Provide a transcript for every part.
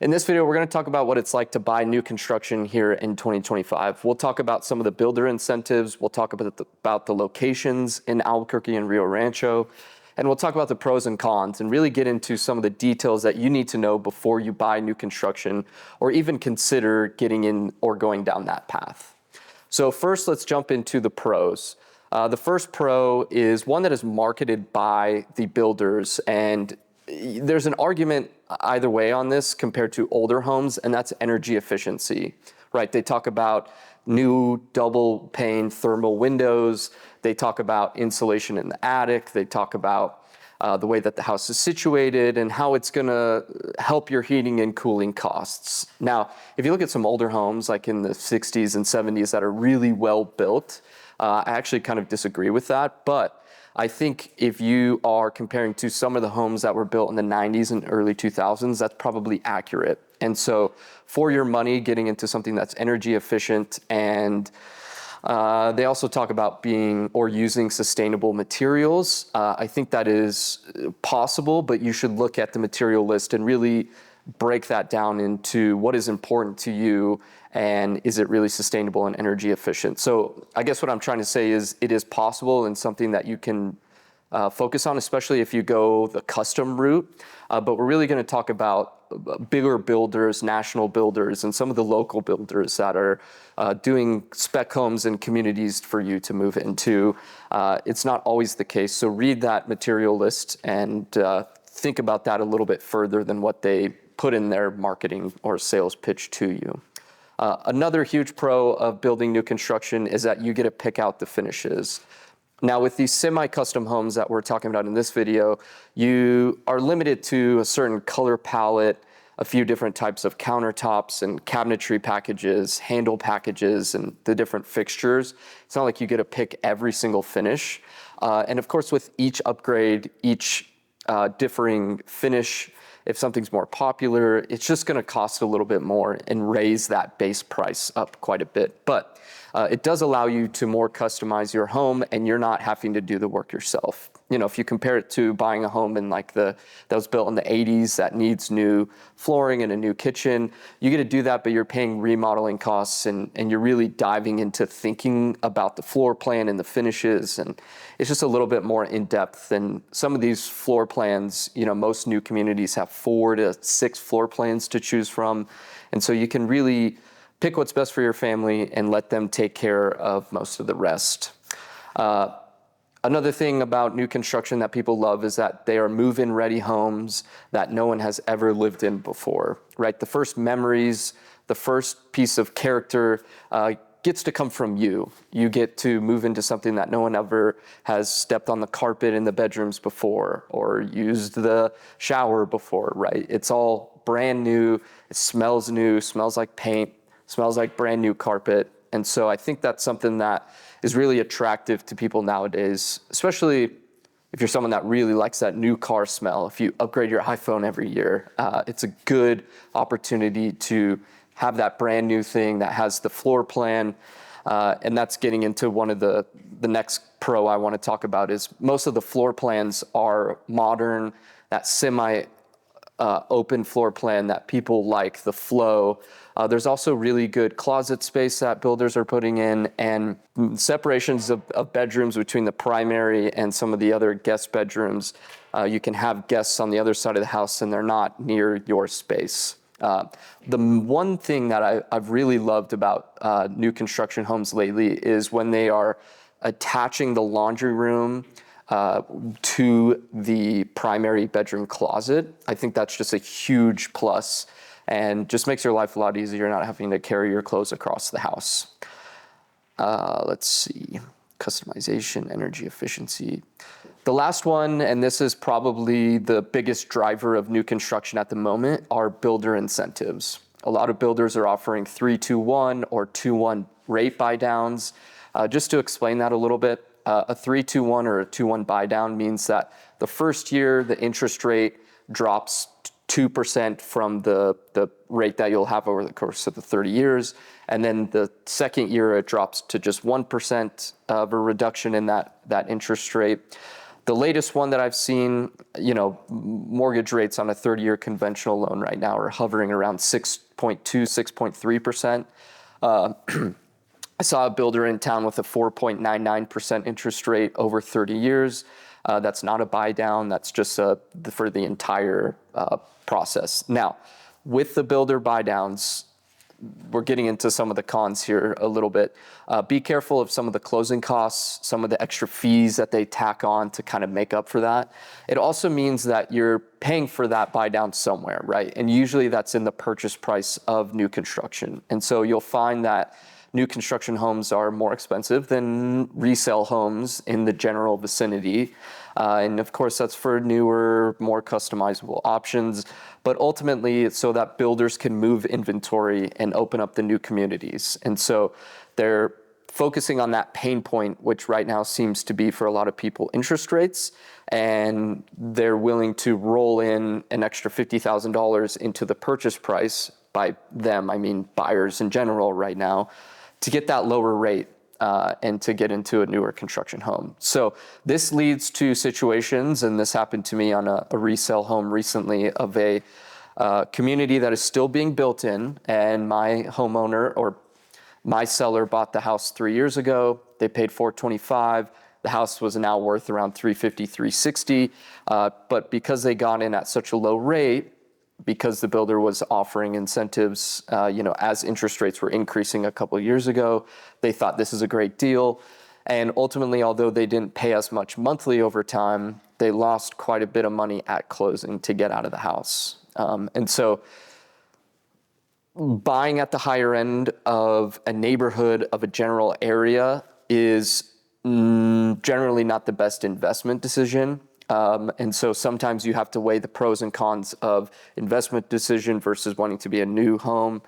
In this video, we're going to talk about what it's like to buy new construction here in 2025. We'll talk about some of the builder incentives. We'll talk about the locations in Albuquerque and Rio Rancho. And we'll talk about the pros and cons and really get into some of the details that you need to know before you buy new construction or even consider getting in or going down that path. So first, let's jump into the pros. The first pro is one that is marketed by the builders, and there's an argument either way on this compared to older homes, and that's energy efficiency, right? They talk about new double pane thermal windows. They talk about insulation in the attic. They talk about the way that the house is situated and how it's going to help your heating and cooling costs. Now, if you look at some older homes like in the 60s and 70s that are really well built, I actually kind of disagree with that, but I think if you are comparing to some of the homes that were built in the 90s and early 2000s, that's probably accurate. And so for your money, getting into something that's energy efficient, and they also talk about being or using sustainable materials. I think that is possible, but you should look at the material list and really break that down into what is important to you and is it really sustainable and energy efficient. So I guess what I'm trying to say is it is possible and something that you can focus on, especially if you go the custom route. But we're really going to talk about bigger builders, national builders, and some of the local builders that are doing spec homes and communities for you to move into. It's not always the case. So read that material list and think about that a little bit further than what they put in their marketing or sales pitch to you. Another huge pro of building new construction is that you get to pick out the finishes. Now, with these semi-custom homes that we're talking about in this video, you are limited to a certain color palette, a few different types of countertops and cabinetry packages, handle packages, and the different fixtures. It's not like you get to pick every single finish. And of course, with each upgrade, each differing finish, if something's more popular, it's just going to cost a little bit more and raise that base price up quite a bit. But it does allow you to more customize your home, and you're not having to do the work yourself. You know, if you compare it to buying a home in that was built in the 80s that needs new flooring and a new kitchen, you get to do that, but you're paying remodeling costs and you're really diving into thinking about the floor plan and the finishes. And it's just a little bit more in depth than some of these floor plans. You know, most new communities have 4 to 6 floor plans to choose from. And so you can really pick what's best for your family and let them take care of most of the rest. Another thing about new construction that people love is that they are move-in ready homes that no one has ever lived in before, right? The first memories, the first piece of character gets to come from you. You get to move into something that no one ever has stepped on the carpet in the bedrooms before or used the shower before, right? It's all brand new. It smells new, smells like paint, smells like brand new carpet. And so I think that's something that is really attractive to people nowadays, especially if you're someone that really likes that new car smell. If you upgrade your iPhone every year, it's a good opportunity to have that brand new thing that has the floor plan. And that's getting into one of the next pro I want to talk about is most of the floor plans are modern, that open floor plan that people like, the flow. There's also really good closet space that builders are putting in, and separations of bedrooms between the primary and some of the other guest bedrooms. You can have guests on the other side of the house and they're not near your space. The one thing that I've really loved about new construction homes lately is when they are attaching the laundry room to the primary bedroom closet. I think that's just a huge plus and just makes your life a lot easier, not having to carry your clothes across the house. Let's see, customization, energy efficiency. The last one, and this is probably the biggest driver of new construction at the moment, are builder incentives. A lot of builders are offering 3-2-1 or 2-1 rate buy downs. Just to explain that a little bit, a 3-2-1 or a 2-1 buy down means that the first year the interest rate drops 2% from the rate that you'll have over the course of the 30 years. And then the second year it drops to just 1% of a reduction in that interest rate. The latest one that I've seen, mortgage rates on a 30-year conventional loan right now are hovering around 6.2, 6.3%. I saw a builder in town with a 4.99% interest rate over 30 years. That's not a buy down. That's just for the entire process. Now, with the builder buy downs, we're getting into some of the cons here a little bit. Be careful of some of the closing costs, some of the extra fees that they tack on to kind of make up for that. It also means that you're paying for that buy down somewhere, right? And usually that's in the purchase price of new construction. And so you'll find that new construction homes are more expensive than resale homes in the general vicinity. And of course, that's for newer, more customizable options. But ultimately, it's so that builders can move inventory and open up the new communities. And so they're focusing on that pain point, which right now seems to be for a lot of people interest rates. And they're willing to roll in an extra $50,000 into the purchase price. By them, I mean buyers in general right now, to get that lower rate and to get into a newer construction home. So this leads to situations, and this happened to me on a resale home recently, of a community that is still being built in, and my homeowner or my seller bought the house 3 years ago. They paid $425,000. The house was now worth around $350,000, $360,000. But because they got in at such a low rate, because the builder was offering incentives, as interest rates were increasing a couple of years ago, they thought this is a great deal. And ultimately, although they didn't pay us much monthly over time, they lost quite a bit of money at closing to get out of the house. And so buying at the higher end of a neighborhood of a general area is generally not the best investment decision. And so sometimes you have to weigh the pros and cons of investment decision versus wanting to be a new home.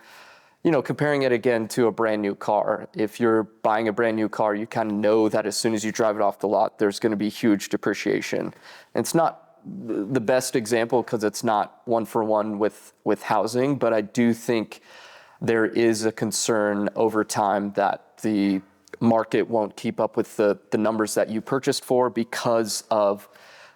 Comparing it again to a brand new car. If you're buying a brand new car, you kind of know that as soon as you drive it off the lot, there's going to be huge depreciation. And it's not the best example because it's not one for one with housing, but I do think there is a concern over time that the market won't keep up with the numbers that you purchased for because of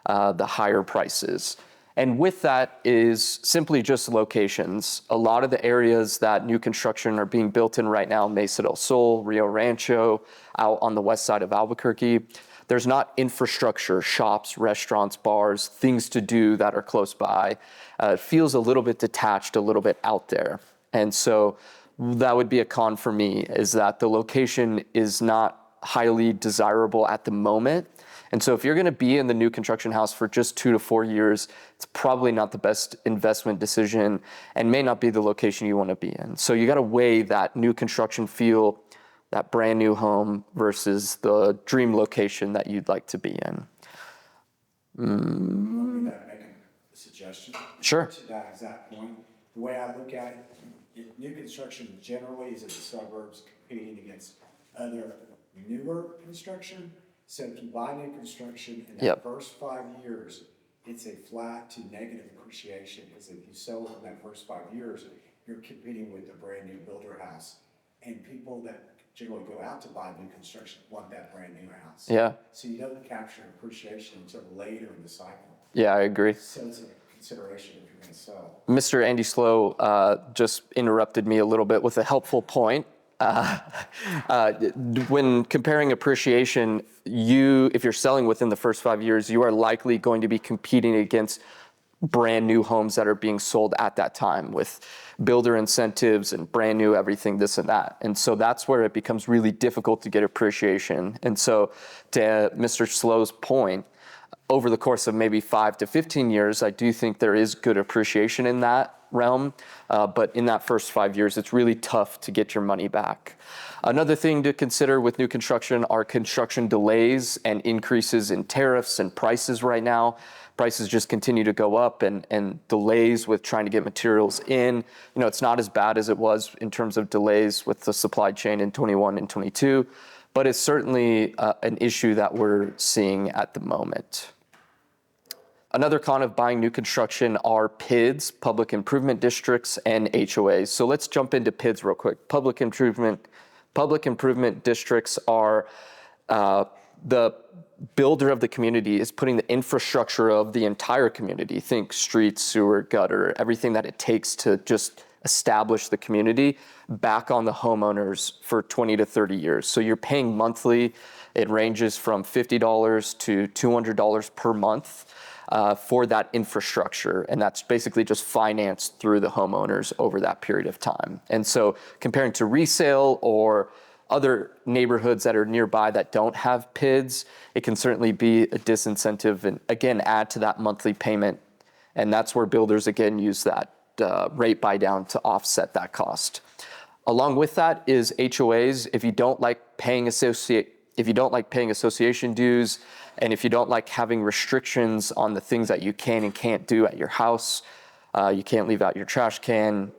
the higher prices. And with that is simply just locations. A lot of the areas that new construction are being built in right now, Mesa del Sol, Rio Rancho, out on the west side of Albuquerque, there's not infrastructure, shops, restaurants, bars, things to do that are close by. It feels a little bit detached, a little bit out there. And so that would be a con for me, is that the location is not highly desirable at the moment. And so if you're going to be in the new construction house for just 2 to 4 years, it's probably not the best investment decision and may not be the location you want to be in. So you got to weigh that new construction feel, that brand new home versus the dream location that you'd like to be in. Make a suggestion? Sure. To that exact point, the way I look at it, new construction generally is in the suburbs competing against other newer construction. So if you buy new construction in the first 5 years, it's a flat to negative appreciation, because if you sell it in that first 5 years, you're competing with a brand new builder house. And people that generally go out to buy new construction want that brand new house. Yeah. So you don't capture appreciation until later in the cycle. Yeah, I agree. So it's a consideration if you're going to sell. Mr. Andy Slow just interrupted me a little bit with a helpful point. When comparing appreciation, if you're selling within the first 5 years, you are likely going to be competing against brand new homes that are being sold at that time with builder incentives and brand new everything, this and that. And so that's where it becomes really difficult to get appreciation. And so to Mr. Slow's point, over the course of maybe 5 to 15 years, I do think there is good appreciation in that realm. But in that first 5 years, it's really tough to get your money back. Another thing to consider with new construction are construction delays and increases in tariffs and prices right now. Prices just continue to go up, and delays with trying to get materials in. It's not as bad as it was in terms of delays with the supply chain in 21 and 22, but it's certainly an issue that we're seeing at the moment. Another con of buying new construction are PIDs, public improvement districts, and HOAs. So let's jump into PIDs real quick. Public improvement districts are the builder of the community is putting the infrastructure of the entire community, think street, sewer, gutter, everything that it takes to just establish the community, back on the homeowners for 20 to 30 years. So you're paying monthly. It ranges from $50 to $200 per month for that infrastructure. And that's basically just financed through the homeowners over that period of time. And so comparing to resale or other neighborhoods that are nearby that don't have PIDs, it can certainly be a disincentive and, again, add to that monthly payment. And that's where builders, again, use that rate buy down to offset that cost. Along with that is HOAs. If you don't like paying association dues, and if you don't like having restrictions on the things that you can and can't do at your house, you can't leave out your trash can,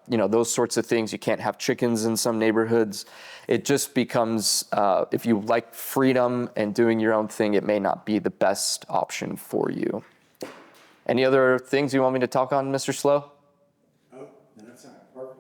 those sorts of things. You can't have chickens in some neighborhoods. It just becomes, if you like freedom and doing your own thing, it may not be the best option for you. Any other things you want me to talk on, Mr. Slow? Oh, that's perfect.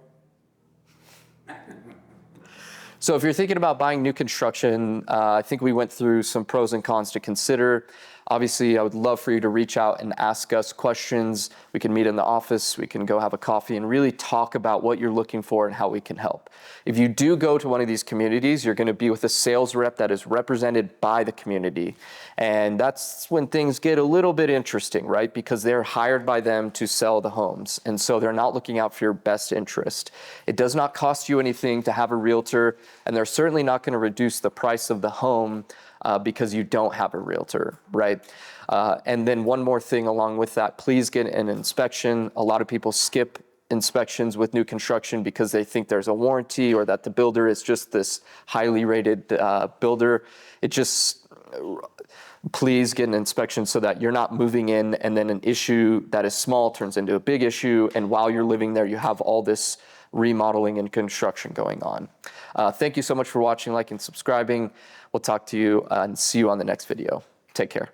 So if you're thinking about buying new construction, I think we went through some pros and cons to consider. Obviously, I would love for you to reach out and ask us questions. We can meet in the office. We can go have a coffee and really talk about what you're looking for and how we can help. If you do go to one of these communities, you're going to be with a sales rep that is represented by the community. And that's when things get a little bit interesting, right? Because they're hired by them to sell the homes. And so they're not looking out for your best interest. It does not cost you anything to have a realtor, and they're certainly not going to reduce the price of the home because you don't have a realtor, right? And then one more thing along with that, please get an inspection. A lot of people skip inspections with new construction because they think there's a warranty or that the builder is just this highly rated builder. Please get an inspection so that you're not moving in and then an issue that is small turns into a big issue. And while you're living there, you have all this remodeling and construction going on. Thank you so much for watching, liking, subscribing. We'll talk to you and see you on the next video. Take care.